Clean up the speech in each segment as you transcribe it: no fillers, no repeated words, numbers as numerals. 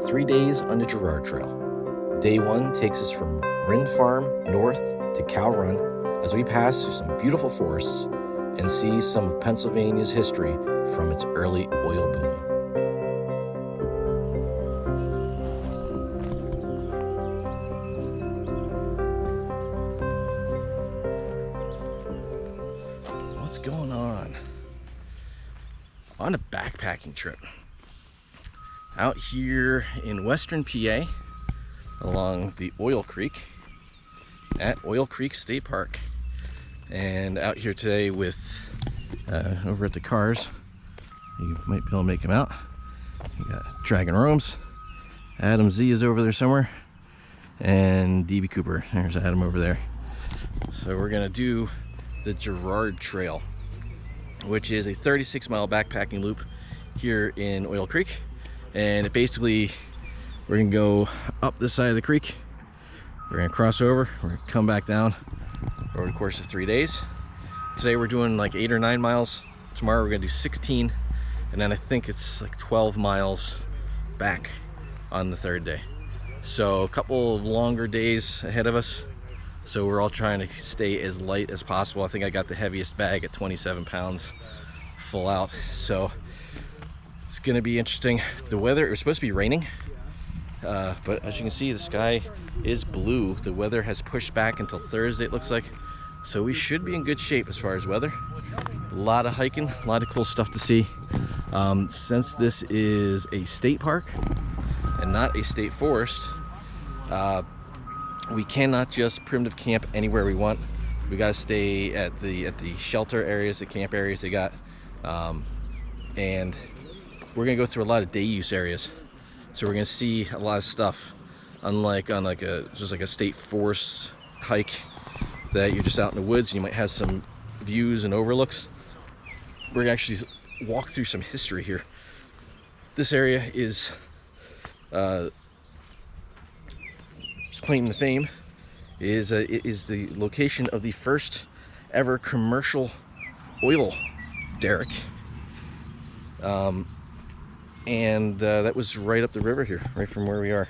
3 days on the Gerard Trail. Day 1 takes us from Ryn Farm north to Cow Run as we pass through some beautiful forests and see some of Pennsylvania's history from its early oil boom. What's going on? On a backpacking trip out here in western PA along the Oil Creek at Oil Creek State Park, and out here today with over at the cars, you might be able to make them out. You got Dragon Rome's, Adam Z is over there somewhere, and Dbcooper. There's Adam over there. So we're gonna do the Gerard Trail, which is a 36-mile backpacking loop here in Oil Creek. And it basically, we're gonna go up this side of the creek, we're gonna cross over, we're gonna come back down over the course of 3 days. Today we're doing like 8 or 9 miles. Tomorrow we're gonna do 16, and then I think it's like 12 miles back on the 3rd day. So a couple of longer days ahead of us. So we're all trying to stay as light as possible. I think I got the heaviest bag at 27 pounds full out. So it's gonna be interesting. The weather, it was supposed to be raining, but as you can see, the sky is blue. The weather has pushed back until Thursday, it looks like. So we should be in good shape as far as weather. A lot of hiking, a lot of cool stuff to see. Since this is a state park and not a state forest, we cannot just primitive camp anywhere we want. We gotta stay at the shelter areas, the camp areas they got, and we're gonna go through a lot of day use areas. So we're gonna see a lot of stuff, unlike on like just like a state forest hike that you're just out in the woods and you might have some views and overlooks. We're gonna actually walk through some history here. This area is its claim to fame is it is the location of the first ever commercial oil derrick, and that was right up the river here, right from where we are.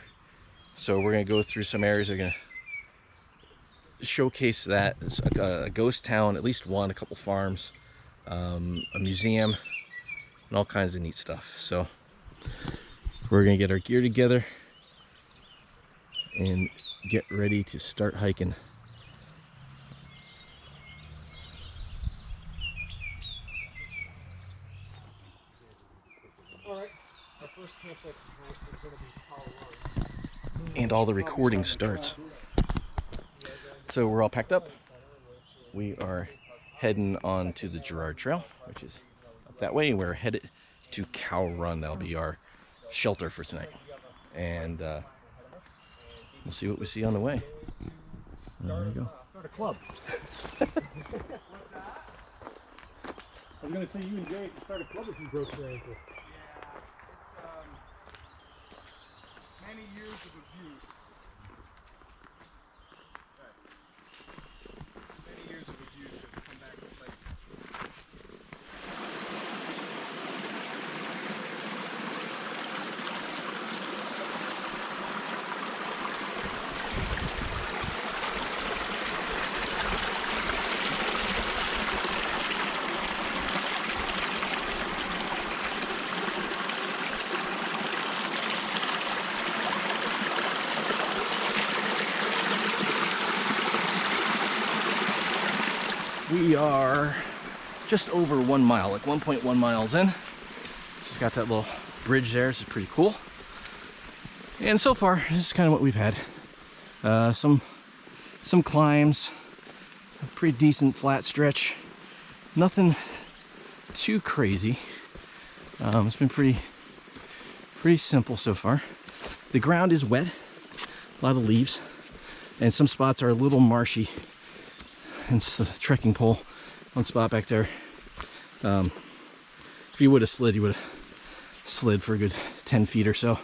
So we're gonna go through some areas that are gonna showcase that. It's a ghost town, at least one, a couple farms, a museum, and all kinds of neat stuff. So we're gonna get our gear together and get ready to start hiking. And all the recording starts. So we're all packed up. We are heading on to the Gerard Trail, which is up that way. We're headed to Cow Run. That'll be our shelter for tonight. And we'll see what we see on the way. There we go. Start a club. I was going to say, you and Jay can start a club if you broke your ankle. Yeah, it's many years of abuse. Many years of abuse have come back to play. We are just over 1 mile, like 1.1 miles in. Just got that little bridge there. This is pretty cool. And so far, this is kind of what we've had. Some climbs, a pretty decent flat stretch. Nothing too crazy. It's been pretty simple so far. The ground is wet, a lot of leaves, and some spots are a little marshy. Hence the trekking pole, one spot back there. If you would have slid, you would have slid for a good 10 feet or so.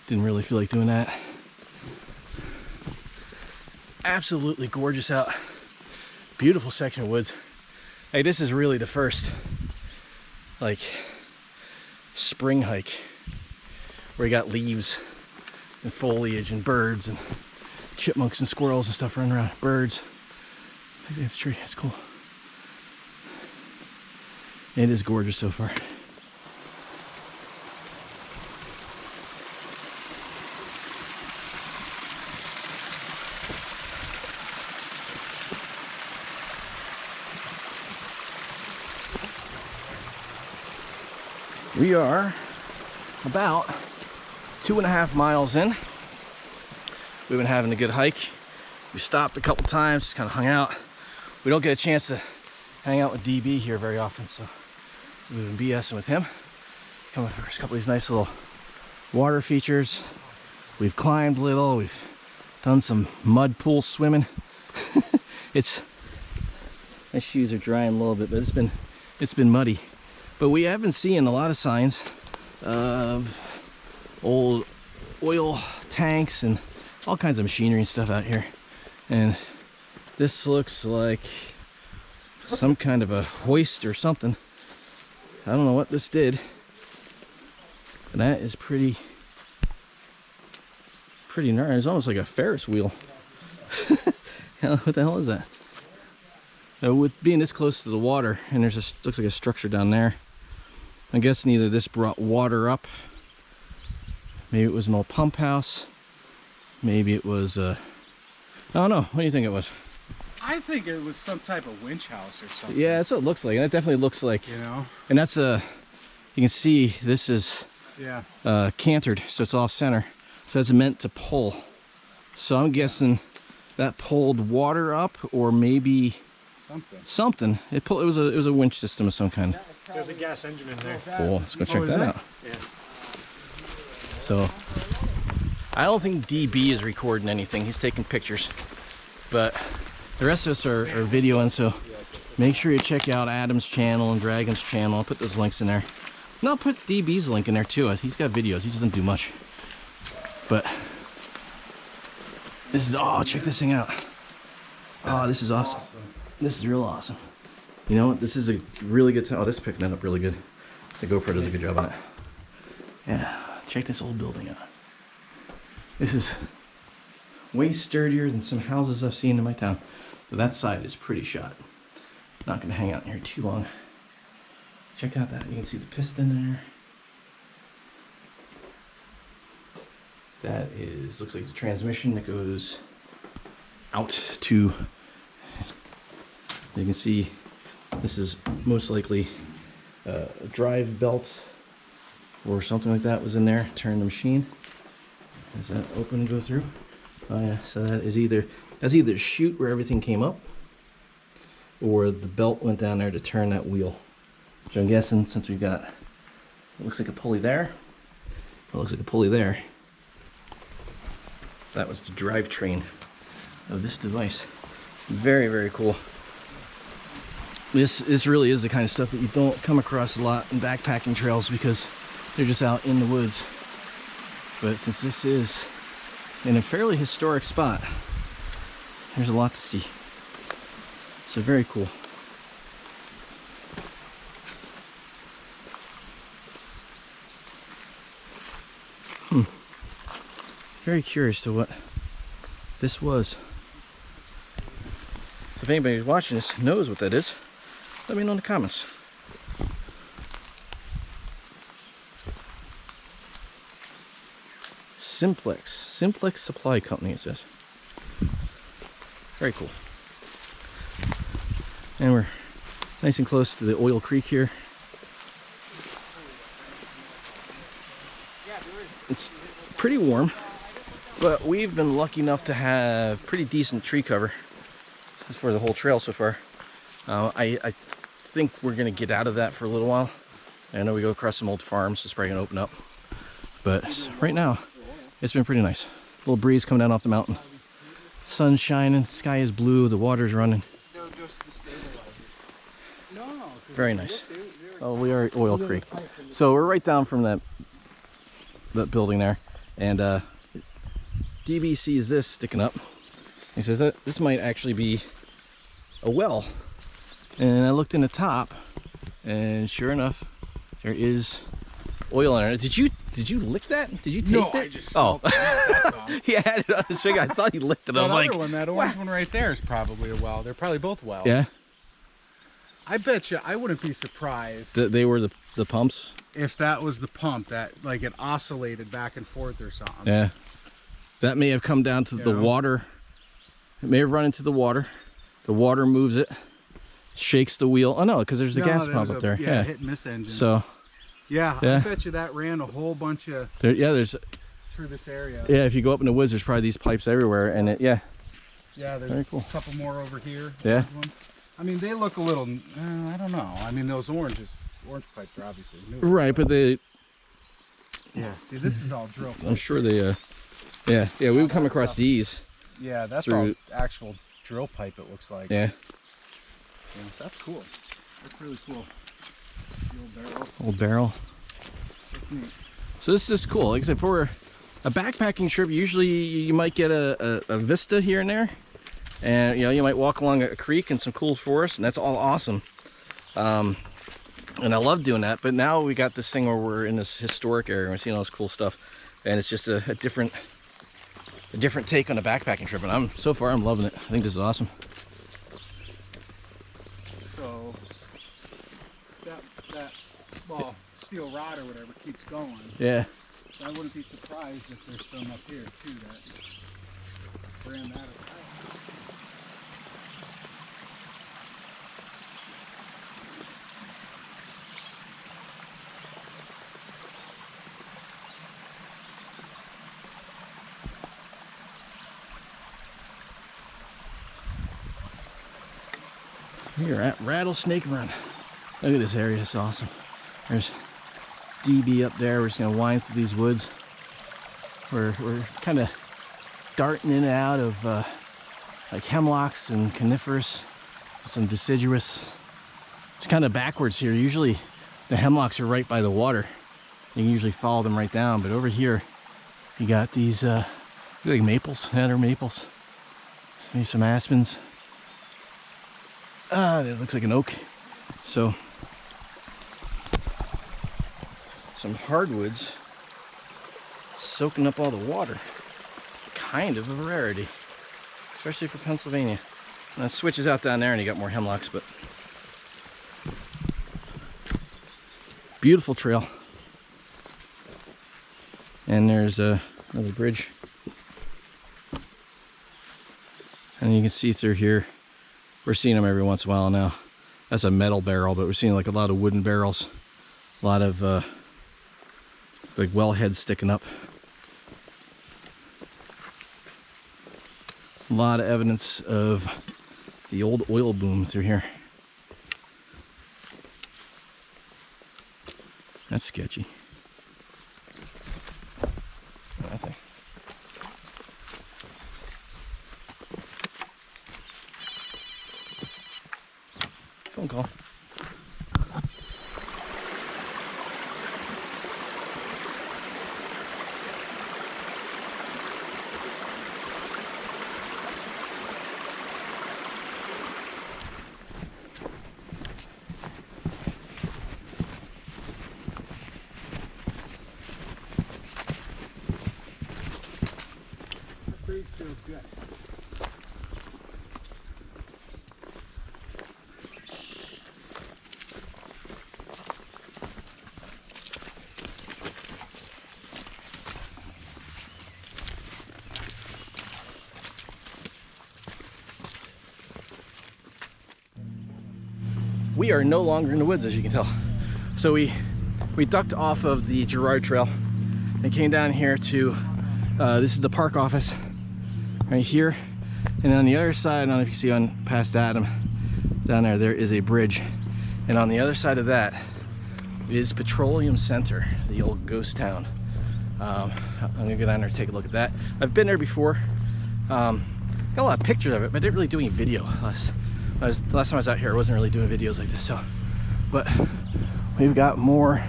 Didn't really feel like doing that. Absolutely gorgeous out. Beautiful section of woods. Hey, this is really the first like spring hike where you got leaves and foliage and birds and chipmunks and squirrels and stuff running around. Birds. Look at this tree. That's cool. It is gorgeous so far. We are about 2.5 miles in. We've been having a good hike. We stopped a couple times, just kind of hung out. We don't get a chance to hang out with DB here very often, so we've been BSing with him. Come across a couple of these nice little water features. We've climbed a little. We've done some mud pool swimming. My shoes are drying a little bit, but it's been muddy. But we have been seeing a lot of signs of old oil tanks and all kinds of machinery and stuff out here. And this looks like some kind of a hoist or something. I don't know what this did, but that is pretty gnarly. It's almost like a Ferris wheel. What the hell is that? With being this close to the water, and there's looks like a structure down there. I'm guessing either this brought water up, maybe it was an old pump house, maybe it was I don't know. What do you think it was? I think it was some type of winch house or something. Yeah, that's what it looks like. And it definitely looks like, you know. And that's you can see this is cantered, so it's off center. So it's meant to pull. So I'm guessing that pulled water up, or maybe something. It was a winch system of some kind. There's a gas engine in there. Cool. Let's go check that out. Yeah. So I don't think DB is recording anything. He's taking pictures, but the rest of us are videoing. So make sure you check out Adam's channel and Dragon's channel. I'll put those links in there. And I'll put DB's link in there too. He's got videos. He doesn't do much, but this is, oh, check this thing out. Oh, this is awesome. This is real awesome. You know what? This is a really good time. Oh, this is picking it up really good. The GoPro does a good job on it. Yeah, check this old building out. This is way sturdier than some houses I've seen in my town. So that side is pretty shot. Not gonna hang out in here too long. Check out that. You can see the piston there. That looks like the transmission that goes out to, you can see this is most likely a drive belt or something like that was in there. Turn the machine. Does that open and go through? Oh yeah, so that's either the chute where everything came up, or the belt went down there to turn that wheel. So I'm guessing, since we've got, it looks like a pulley there, it looks like a pulley there, that was the drivetrain of this device. Very, very cool. This really is the kind of stuff that you don't come across a lot in backpacking trails because they're just out in the woods. But since this is in a fairly historic spot, there's a lot to see. So very cool. Very curious to what this was. So if anybody who's watching this knows what that is, let me know in the comments. Simplex Supply Company, it says. Very cool. And we're nice and close to the oil creek here. It's pretty warm, but we've been lucky enough to have pretty decent tree cover. This is for the whole trail so far. I think we're gonna get out of that for a little while. I know we go across some old farms, so it's probably gonna open up. But right now, it's been pretty nice. A little breeze coming down off the mountain. Sun's shining, the sky is blue, the water's running. Very nice. Oh, we are at Oil Creek. So we're right down from that building there. And DB sees this sticking up. He says that this might actually be a well. And I looked in the top, and sure enough, there is oil in it. Did you lick that? Did you taste No, it? I just oh. smelled it. That's all. He had it on his finger. I thought he licked it. I was That like, other one, that orange one right there is probably a well. They're probably both wells. yeah. I bet you I wouldn't be surprised They were the pumps. if that was the pump that like it oscillated back and forth or something. Yeah. That may have come down to the water. It may have run into the water. The water moves it, shakes the wheel. Oh no, because there's the gas pump up there. Yeah, hit and miss engine. So. Yeah, Yeah. I bet you that ran a whole bunch of There's. through this area. Yeah, if you go up in the woods, there's probably these pipes everywhere, and Yeah, Very there's cool. a couple more over here. Yeah. Orange ones. I mean, they look a little. I don't know. I mean, those orange pipes are obviously new. Right, but they. Yeah. See, this is all drill. I'm sure they. Yeah, we would come across stuff. these. Yeah, that's through- all actual drill pipe. It looks like. Yeah. Yeah, that's cool. That's really cool. The old barrel. Old barrel. That's neat. So this is cool. Like I said, for a backpacking trip, usually you might get a vista here and there, and you might walk along a creek and some cool forest, and that's all awesome. And I love doing that. But now we got this thing where we're in this historic area and we're seeing all this cool stuff, and it's just a different take on a backpacking trip. And so far I'm loving it. I think this is awesome. So that well, steel rod or whatever keeps going. Yeah. I wouldn't be surprised if there's some up here too that ran that apart. We are at Rattlesnake Run. Look at this area, it's awesome. There's DB up there. We're just gonna wind through these woods. We're kind of darting in and out of like hemlocks and coniferous, some deciduous. It's kind of backwards here. Usually the hemlocks are right by the water. You can usually follow them right down, but over here you got these like maples. Yeah, they're maples. Maybe some aspens. It looks like an oak. So some hardwoods soaking up all the water. Kind of a rarity, especially for Pennsylvania. And it switches out down there and you got more hemlocks, but beautiful trail. And there's another bridge. And you can see through here. We're seeing them every once in a while now. That's a metal barrel, but we're seeing like a lot of wooden barrels. A lot of like well heads sticking up. A lot of evidence of the old oil boom through here. That's sketchy. Nothing. Phone call. That breeze feels good. We are no longer in the woods, as you can tell. So we ducked off of the Gerard Trail and came down here to this is the park office right here, and on the other side, I don't know if you see on past Adam down there is a bridge, and on the other side of that is Petroleum Center, the old ghost town. I'm gonna go down there and take a look at that. I've been there before. Got a lot of pictures of it, but I didn't really do any video. Last time I was out here, I wasn't really doing videos like this. So, but we've got more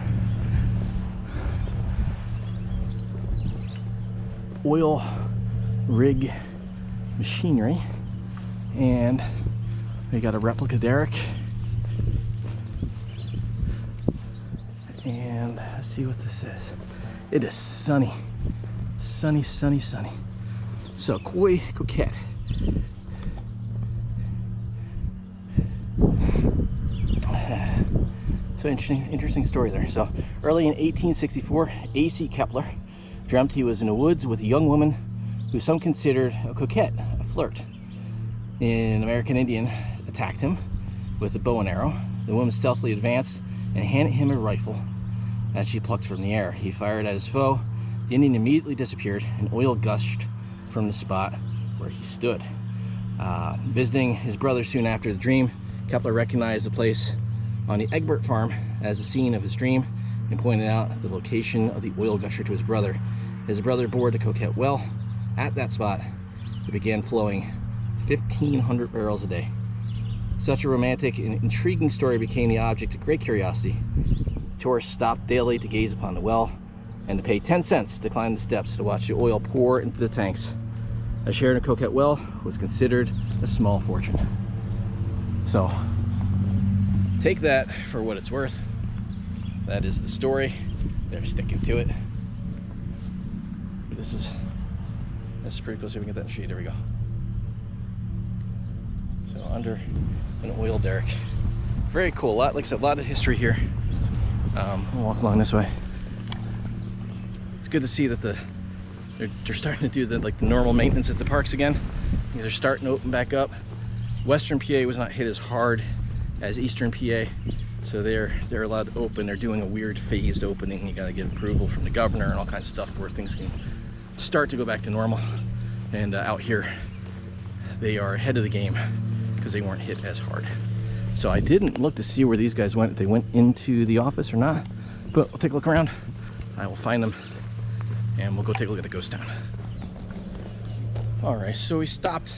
oil rig machinery, and we got a replica derrick, And let's see what this is. It is sunny. Sunny, sunny, sunny. So, Koi Coquette. So interesting story there. So early in 1864, A.C. Kepler dreamt he was in the woods with a young woman who some considered a coquette, a flirt. An American Indian attacked him with a bow and arrow. The woman stealthily advanced and handed him a rifle that she plucked from the air. He fired at his foe. The Indian immediately disappeared, and oil gushed from the spot where he stood. Visiting his brother soon after the dream, Kepler recognized the place on the Egbert farm as the scene of his dream and pointed out the location of the oil gusher to his brother. His brother bored the Coquette well. At that spot, it began flowing 1,500 barrels a day. Such a romantic and intriguing story became the object of great curiosity. Tourists stopped daily to gaze upon the well and to pay 10 cents to climb the steps to watch the oil pour into the tanks. A share in a Coquette well was considered a small fortune. So, take that for what it's worth. That is the story. They're sticking to it. This is pretty cool. See if we can get that in shade. There we go. So under an oil derrick. Very cool. Like I said, a lot of history here. I'll walk along this way. It's good to see that they're starting to do the normal maintenance at the parks again. They're starting to open back up. Western PA was not hit as hard as Eastern PA, so they're allowed to open. They're doing a weird phased opening. You got to get approval from the governor and all kinds of stuff where things can start to go back to normal. And out here, they are ahead of the game because they weren't hit as hard. So I didn't look to see where these guys went, if they went into the office or not, but we'll take a look around. I will find them and we'll go take a look at the ghost town. All right, so we stopped.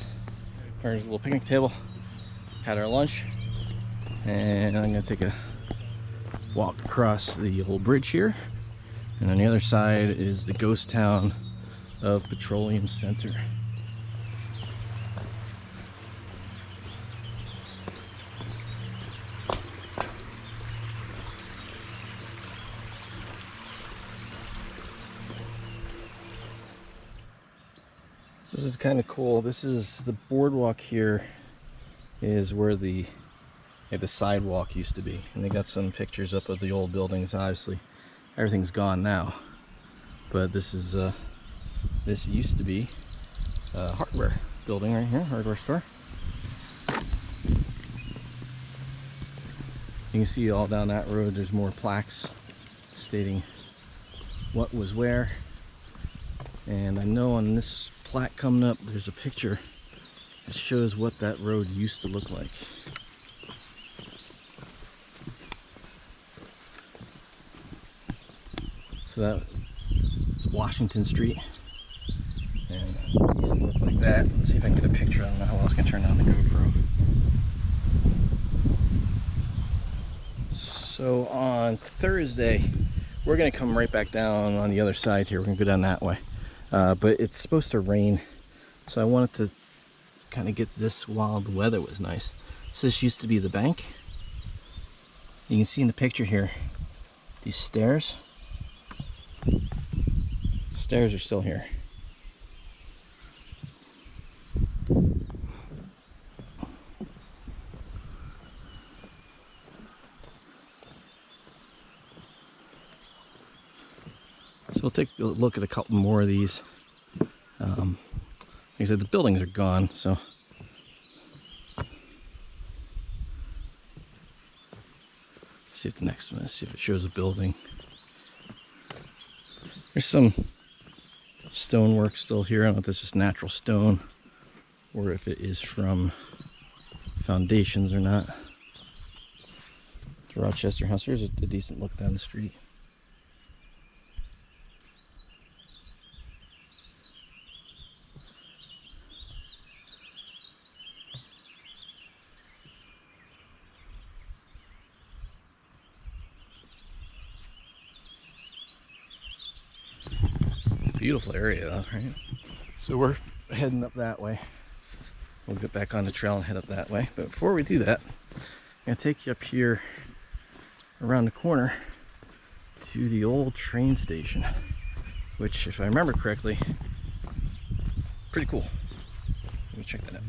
There's a little picnic table, had our lunch, and I'm gonna take a walk across the old bridge here. And on the other side is the ghost town of Petroleum Center. So this is kind of cool. This is the boardwalk here, is where the sidewalk used to be, and they got some pictures up of the old buildings. Obviously everything's gone now, but this is this used to be a hardware building right here, hardware store. You can see all down that road there's more plaques stating what was where, and I know on this plaque coming up there's a picture that shows what that road used to look like. So that is Washington Street, and it used to look like that. Let's see if I can get a picture. I don't know how else I can turn on the GoPro. So on Thursday we're gonna come right back down on the other side here. We're gonna go down that way. But it's supposed to rain, so I wanted to kind of get this while the weather was nice. So this used to be the bank. You can see in the picture here these stairs. Stairs are still here. So we'll take a look at a couple more of these. Like I said, the buildings are gone, so see if the next one, let's see if it shows a building. There's some stonework still here. I don't know if this is natural stone or if it is from foundations or not. The Rochester House. Here's a decent look down the street. Beautiful area though, right? So we're heading up that way. We'll get back on the trail and head up that way. But before we do that, I'm gonna take you up here around the corner to the old train station, which, if I remember correctly, pretty cool. Let me check that out.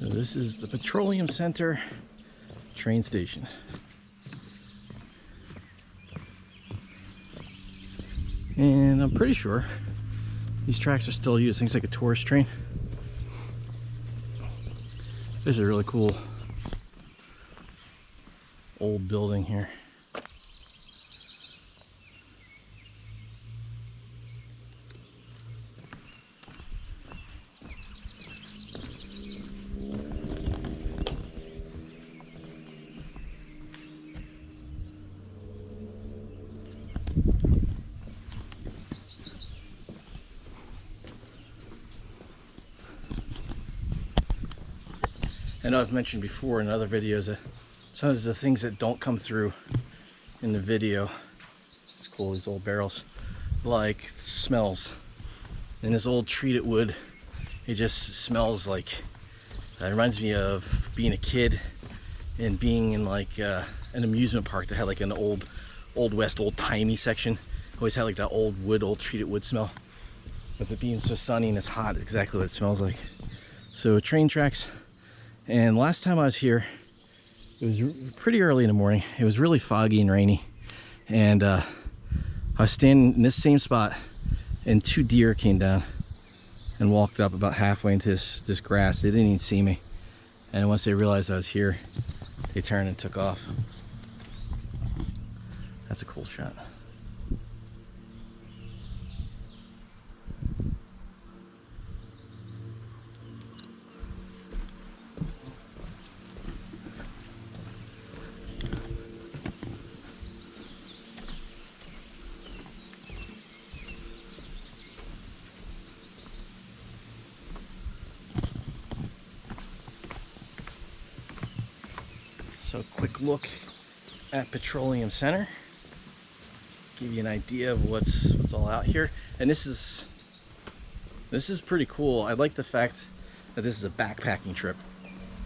So this is the Petroleum Center train station. And I'm pretty sure these tracks are still used. Things like a tourist train. This is a really cool old building here. I know I've mentioned before in other videos that sometimes the things that don't come through in the video, it's cool, these old barrels, like smells. And this old treated wood, it just smells like, it reminds me of being a kid and being in like an amusement park that had like an old west, old timey section. Always had like that old wood, old treated wood smell. With it being so sunny and it's hot, it's exactly what it smells like. So train tracks. And last time I was here, it was pretty early in the morning. It was really foggy and rainy. And I was standing in this same spot and 2 deer came down and walked up about halfway into this grass. They didn't even see me. And once they realized I was here, they turned and took off. That's a cool shot. So a quick look at Petroleum Center, give you an idea of what's all out here. And this is pretty cool. I like the fact that this is a backpacking trip,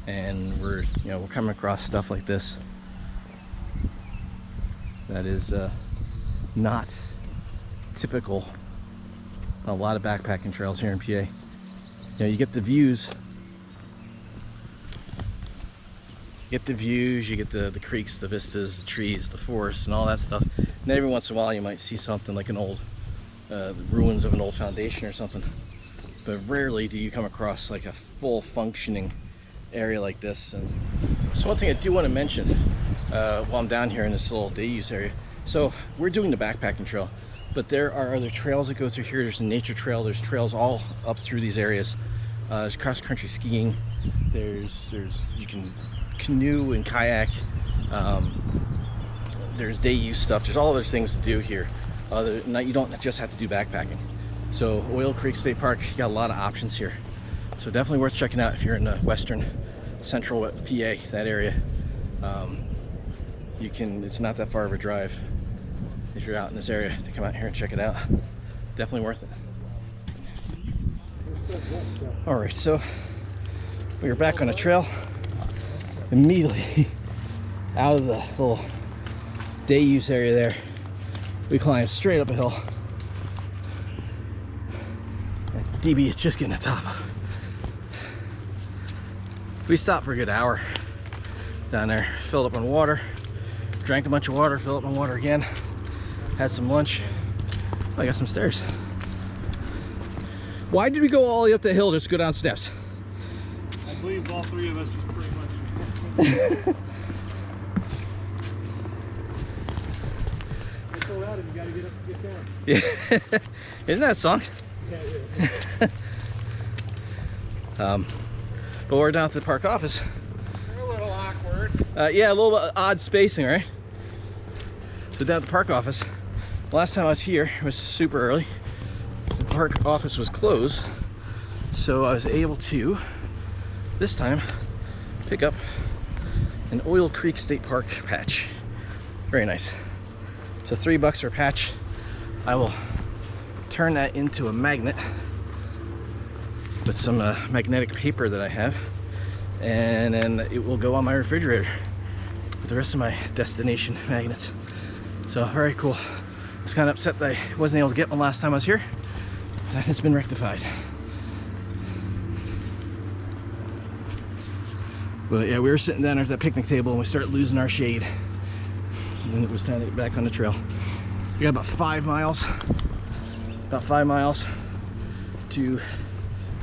and we're coming across stuff like this that is not typical on a lot of backpacking trails here in PA. You get the views. You get the creeks, the vistas, the trees, the forests, and all that stuff. And every once in a while you might see something like an old, the ruins of an old foundation or something. But rarely do you come across like a full functioning area like this. And so one thing I do want to mention while I'm down here in this little day use area. So we're doing the backpacking trail, but there are other trails that go through here. There's a nature trail. There's trails all up through these areas. There's cross-country skiing. You can canoe and kayak. There's day use stuff. There's all other things to do here. You don't just have to do backpacking. So Oil Creek State Park, you got a lot of options here. So definitely worth checking out if you're in the western central PA, that area. It's not that far of a drive if you're out in this area to come out here and check it out. Definitely worth it. All right, so we are back on the trail. Immediately out of the little day use area there, we climbed straight up a hill. And DB is just getting the top of. We stopped for a good hour down there, filled up on water, drank a bunch of water, filled up on water again, had some lunch. Oh, I got some stairs. Why did we go all the way up the hill just to go down steps? I believe all 3 of us just pretty much. It's so loud and you gotta get up and get going. Yeah. Isn't that a song? Yeah, it is. But we're down at the park office. They're a little awkward. Yeah, a little odd spacing, right? So down at the park office, last time I was here, it was super early. The park office was closed, so I was able to, this time, pick up an Oil Creek State Park patch. Very nice. So $3 for a patch. I will turn that into a magnet with some magnetic paper that I have, and then it will go on my refrigerator with the rest of my destination magnets. So very cool. I was kind of upset that I wasn't able to get one last time I was here. That has been rectified. But yeah, we were sitting down at that picnic table and we started losing our shade. And then it was time to get back on the trail. We got about 5 miles. About 5 miles to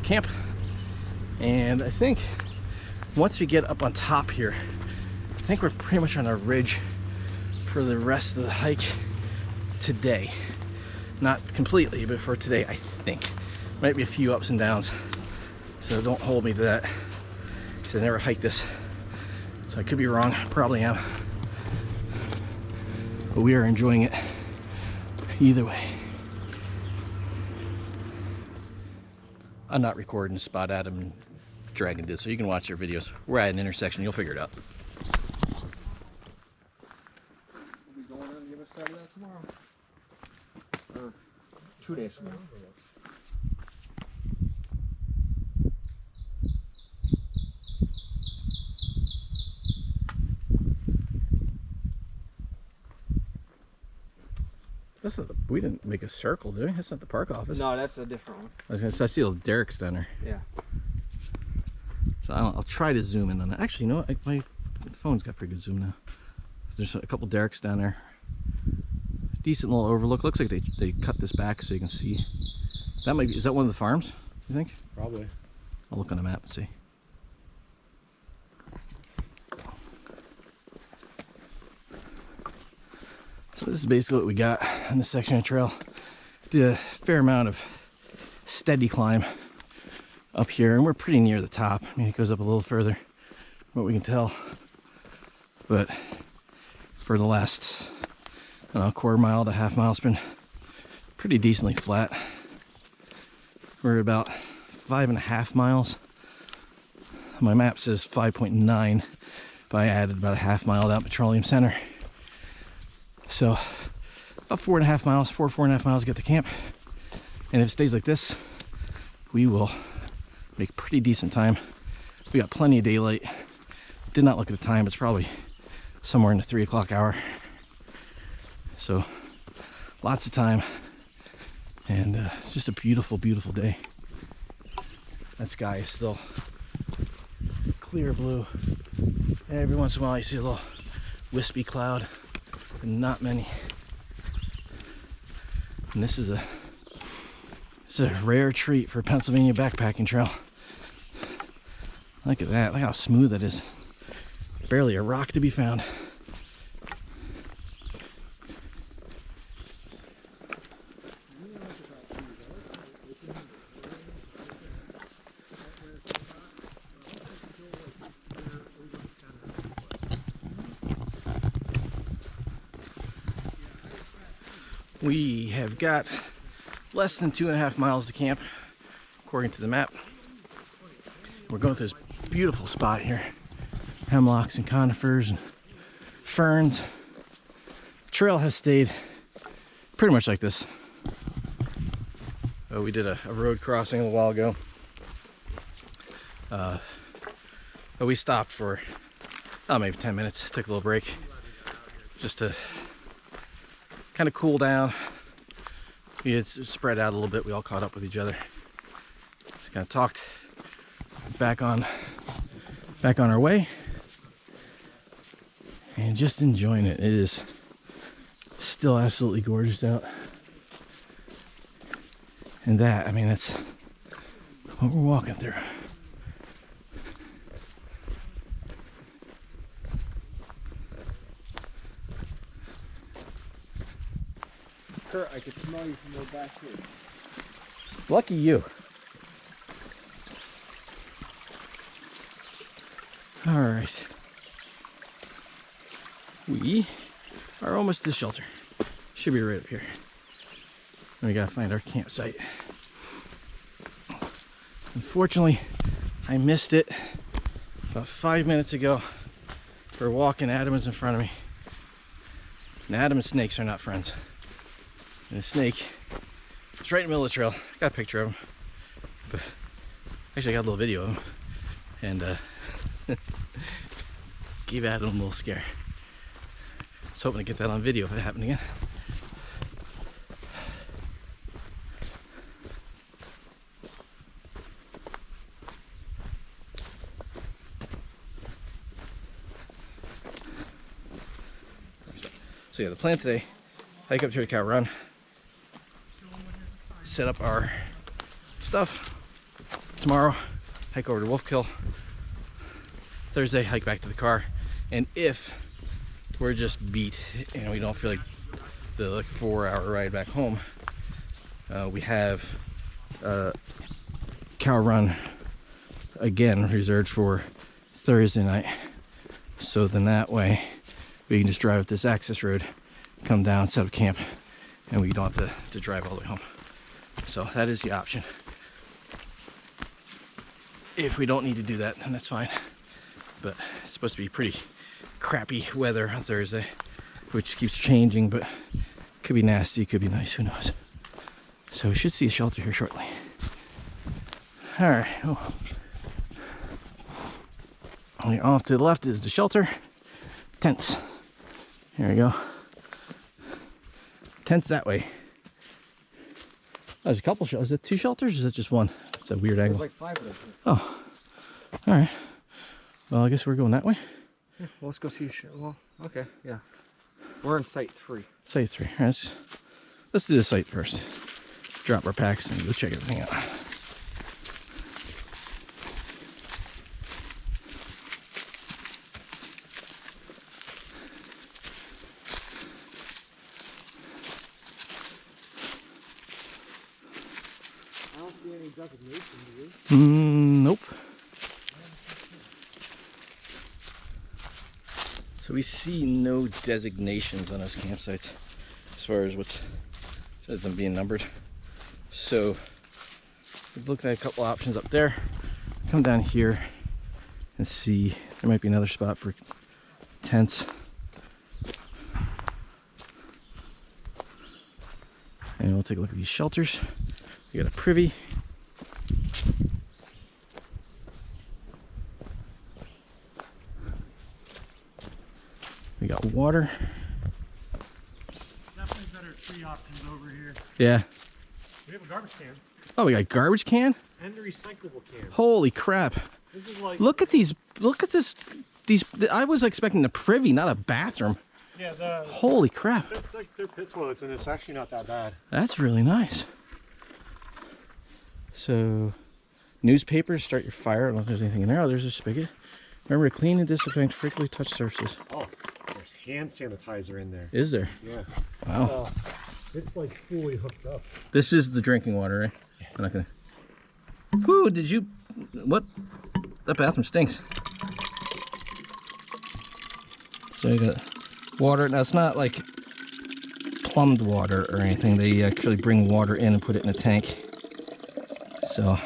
camp. And I think once we get up on top here, I think we're pretty much on a ridge for the rest of the hike today. Not completely, but for today, I think. Might be a few ups and downs. So don't hold me to that. I never hiked this, so I could be wrong. Probably am, but we are enjoying it either way. I'm not recording the spot Adam and Dragon did, so you can watch their videos. We're at an intersection, you'll figure it out. We'll be going on the other side of that tomorrow, or 2 days from now. That's not we didn't make a circle, did we? That's not the park office. No, that's a different one. I was gonna say, I see a Derek's down there. Yeah. So I'll try to zoom in on it. Actually, you know what? My phone's got pretty good zoom now. There's a couple Derek's down there. Decent little overlook. Looks like they cut this back so you can see. That might be, is that one of the farms, you think? Probably. I'll look on the map and see. So this is basically what we got on this section of trail. Did a fair amount of steady climb up here, and we're pretty near the top. I mean, it goes up a little further, what we can tell. But for the last, I don't know, quarter mile to half mile, it's been pretty decently flat. We're at about 5.5 miles. My map says 5.9, but I added about a half mile down Petroleum Center. So about 4.5 miles, 4.5 miles to get to camp. And if it stays like this, we will make pretty decent time. We got plenty of daylight. Did not look at the time, it's probably somewhere in the 3 o'clock hour. So lots of time. And it's just a beautiful, beautiful day. That sky is still clear blue. And every once in a while you see a little wispy cloud. Not many. And this is a rare treat for a Pennsylvania backpacking trail. Look at that. Look how smooth that is. Barely a rock to be found. We have got less than 2.5 miles to camp, according to the map. We're going through this beautiful spot here. Hemlocks and conifers and ferns. The trail has stayed pretty much like this. We did a road crossing a while ago. But we stopped for maybe 10 minutes, took a little break just to kind of cool down. We had spread out a little bit. We all caught up with each other. Just kind of talked back on our way, and just enjoying it. It is still absolutely gorgeous out. And that, I mean, that's what we're walking through. Kurt, I could smell you from the back here. Lucky you. All right. We are almost to the shelter. Should be right up here. And we gotta find our campsite. Unfortunately, I missed it about 5 minutes ago for walking. Adam was in front of me. And Adam and snakes are not friends. And the snake is right in the middle of the trail. Got a picture of him. But Actually, I got a little video of him, and gave Adam a little scare. I was hoping to get that on video if it happened again. So yeah, the plan today, hike up to the cow run, set up our stuff. Tomorrow, hike over to Wolfkill. Thursday, hike back to the car. And if we're just beat and we don't feel like the 4-hour ride back home, we have cow run again reserved for Thursday night. So then that way we can just drive up this access road, come down, set up camp, and we don't have to drive all the way home. So that is the option. If we don't need to do that, then that's fine. But it's supposed to be pretty crappy weather on Thursday, which keeps changing, but could be nasty, could be nice, who knows. So we should see a shelter here shortly. All right. Oh. Off to the left is the shelter. Tents. Here we go. Tents that way. Oh, there's a couple shelters. Is it 2 shelters or is it just 1? It's a weird angle. There's like 5 of them. Oh. All right. Well, I guess we're going that way. Yeah, well, let's go see. Well, okay, yeah. We're on site 3. Site 3. All right, let's do the site first. Drop our packs and go check everything out. I don't see any designation, do you? Nope. So we see no designations on those campsites as far as what's says them being numbered. So we've looked at a couple options up there. Come down here and see there might be another spot for tents. And we'll take a look at these shelters. We got a privy. We got water. Definitely better tree options over here. Yeah. We have a garbage can Oh, we got a garbage can? and a recyclable can. Holy crap. This is like Look at these. Look at this. These. I was expecting a privy, not a bathroom. yeah, Holy crap. they're pit toilets, and it's actually not that bad. That's really nice. So, newspapers, start your fire. I don't know if there's anything in there. Oh, there's a spigot. Remember to clean and disinfect frequently touched surfaces. Oh, there's hand sanitizer in there. Is there? Yeah. Wow. It's like fully hooked up. This is the drinking water, right? I'm not gonna. Whoo, did you. What? That bathroom stinks. So you got water. Now it's not like plumbed water or anything. They actually bring water in and put it in a tank. So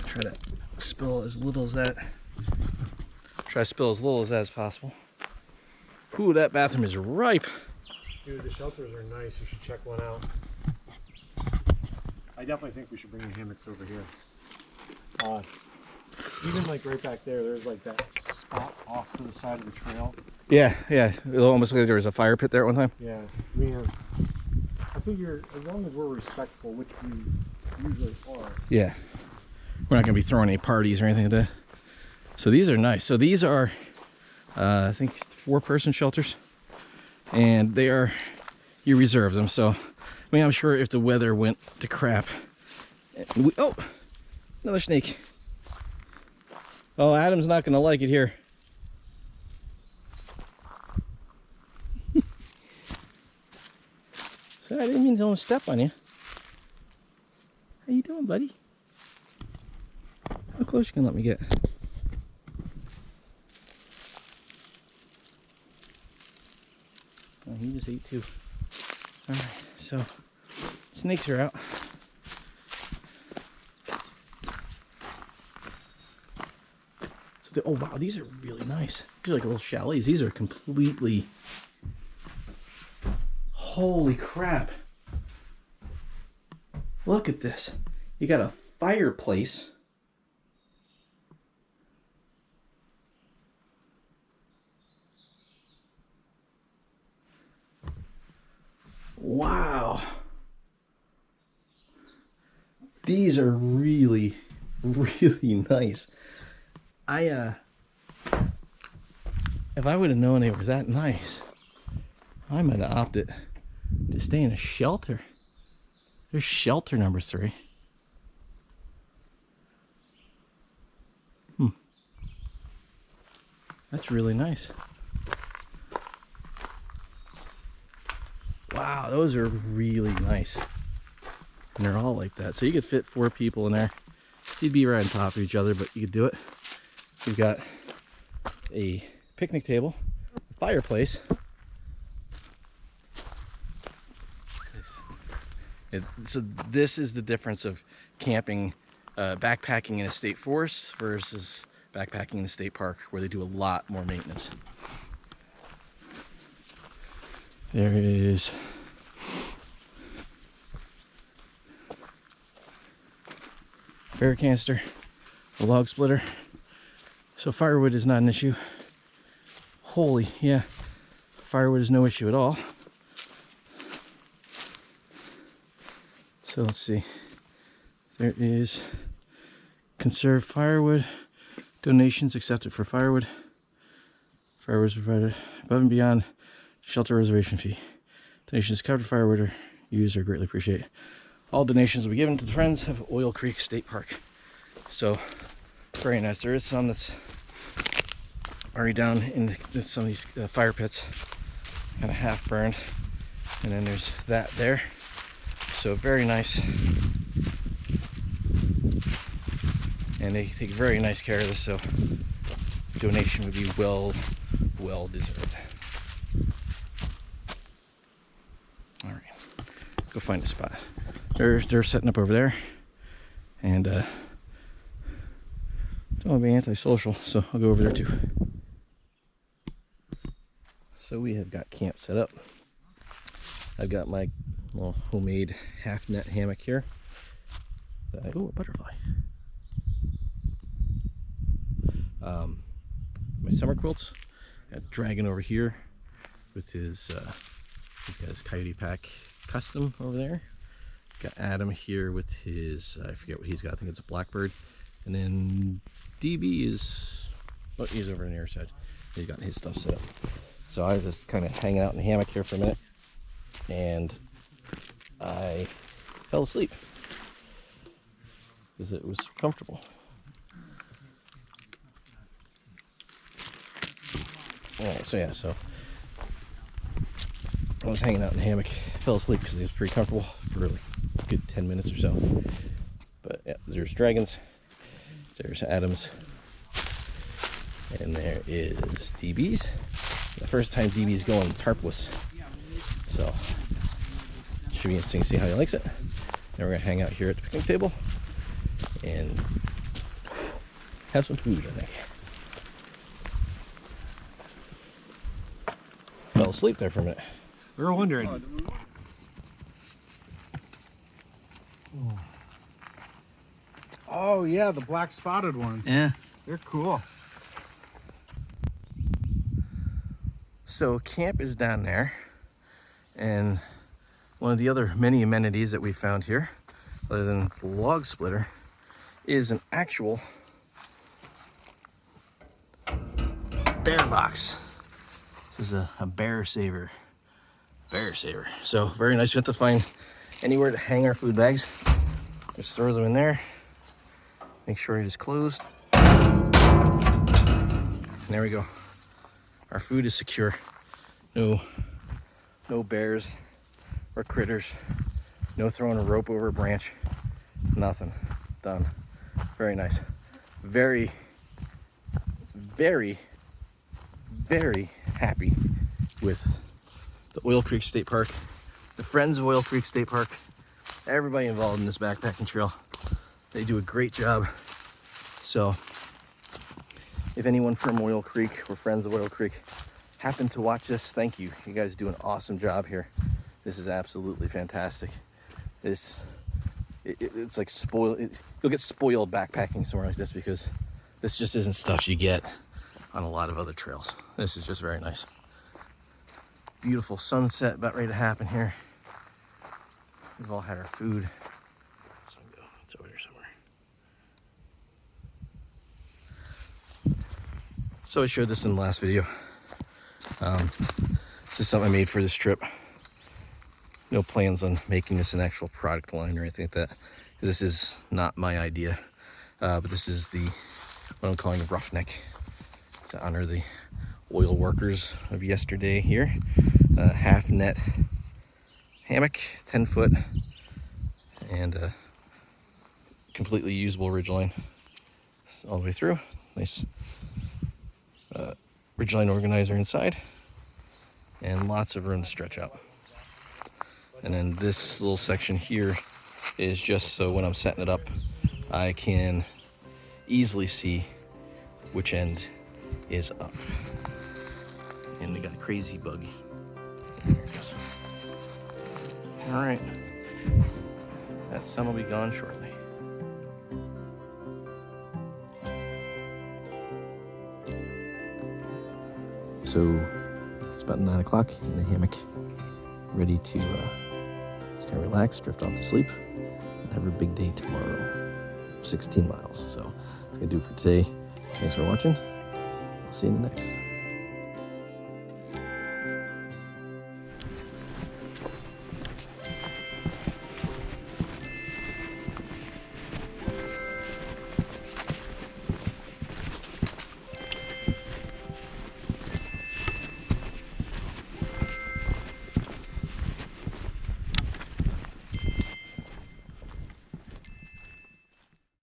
try to spill as little as that. Try to spill as little as that as possible. Ooh, that bathroom is ripe. Dude, the shelters are nice. You should check one out. I definitely think we should bring the hammocks over here. Even like right back there, there's like that spot off to the side of the trail. Yeah, yeah. It almost like there was a fire pit there at one time. Yeah, I figure as long as we're respectful, which we usually are. Yeah. We're not going to be throwing any parties or anything like that. So these are nice. So these are, I think, 4-person shelters. And they are, you reserve them. So, I mean, I'm sure if the weather went to crap. Oh, another snake. Oh, Adam's not going to like it here. So I didn't mean to step on you. How you doing, buddy? How close you can let me get? Oh, he just ate too. Alright, so snakes are out. So oh wow, these are really nice. These are like little chalets. These are completely. Holy crap. Look at this. You got a fireplace. Wow. These are really, really nice. If I would have known they were that nice, I might have opted to stay in a shelter. There's shelter number 3. That's really nice. Wow, those are really nice. And they're all like that. So you could fit 4 people in there. You'd be right on top of each other, but you could do it. We've got a picnic table, a fireplace. So this is the difference of camping, backpacking in a state forest versus backpacking in a state park, where they do a lot more maintenance. There is bear canister, a log splitter. So firewood is not an issue. Holy, yeah, firewood is no issue at all. So let's see. There is conserved firewood. Donations accepted for firewood. Firewood is provided above and beyond shelter reservation fee. Donations covered firewood or used are greatly appreciated. All donations will be given to the Friends of Oil Creek State Park. So very nice. There is some that's already down in some of these fire pits, kind of half burned, and then there's that there. So very nice, and they take very nice care of this, so donation would be well deserved. All right, go find a spot. They're setting up over there, and don't want to be antisocial, so I'll go over there too. So we have got camp set up. I've got my little homemade half net hammock here. Oh, a butterfly. My summer quilts. Got Dragon over here with his he's got his Coyote Pack custom over there. Got Adam here with his I forget what he's got. I think it's a Blackbird. And then DB is, oh, he's over on the other side. He's got his stuff set up. So I was just kind of hanging out in the hammock here for a minute, and I fell asleep because it was comfortable. Alright, so yeah, so I was hanging out in the hammock, fell asleep because it was pretty comfortable for like a good 10 minutes or so. But yeah, there's Dragons, there's Adams, and there is DB's. The first time DB's going tarpless, so should be interesting to see how he likes it. Then we're gonna hang out here at the picnic table and have some food, I think. Fell asleep there for a minute. We were wondering. Oh yeah, the black spotted ones. Yeah. They're cool. So camp is down there, and one of the other many amenities that we found here, other than the log splitter, is an actual bear box. This is a bear saver. Bear saver. So very nice. We have to find anywhere to hang our food bags. Just throw them in there. Make sure it is closed. And there we go. Our food is secure. No bears or critters. No throwing a rope over a branch. Nothing. Done. Very nice. Very, very, very happy with the Oil Creek State Park, the Friends of Oil Creek State Park, everybody involved in this backpacking trail. They do a great job. So if anyone from Oil Creek or Friends of Oil Creek happen to watch this, thank you. You guys do an awesome job here. This is absolutely fantastic. This it's like spoiled. You'll get spoiled backpacking somewhere like this because this just isn't stuff you get on a lot of other trails. This is just very nice. Beautiful sunset about ready to happen here. We've all had our food. Let's go. It's over there somewhere. So I showed this in the last video. This is something I made for this trip. No plans on making this an actual product line or anything like that, because this is not my idea. But this is what I'm calling the roughneck, to honor the oil workers of yesterday here. Half net hammock, 10 foot, and a completely usable ridgeline all the way through. Nice ridgeline organizer inside, and lots of room to stretch out. And then this little section here is just so when I'm setting it up, I can easily see which end is up. And we got a crazy bug. There it goes. All right, that sun will be gone shortly. So it's about 9 o'clock in the hammock, ready to just kind of relax, drift off to sleep, and have a big day tomorrow. 16 miles. So that's gonna do it for today. Thanks for watching. I'll see you in the next.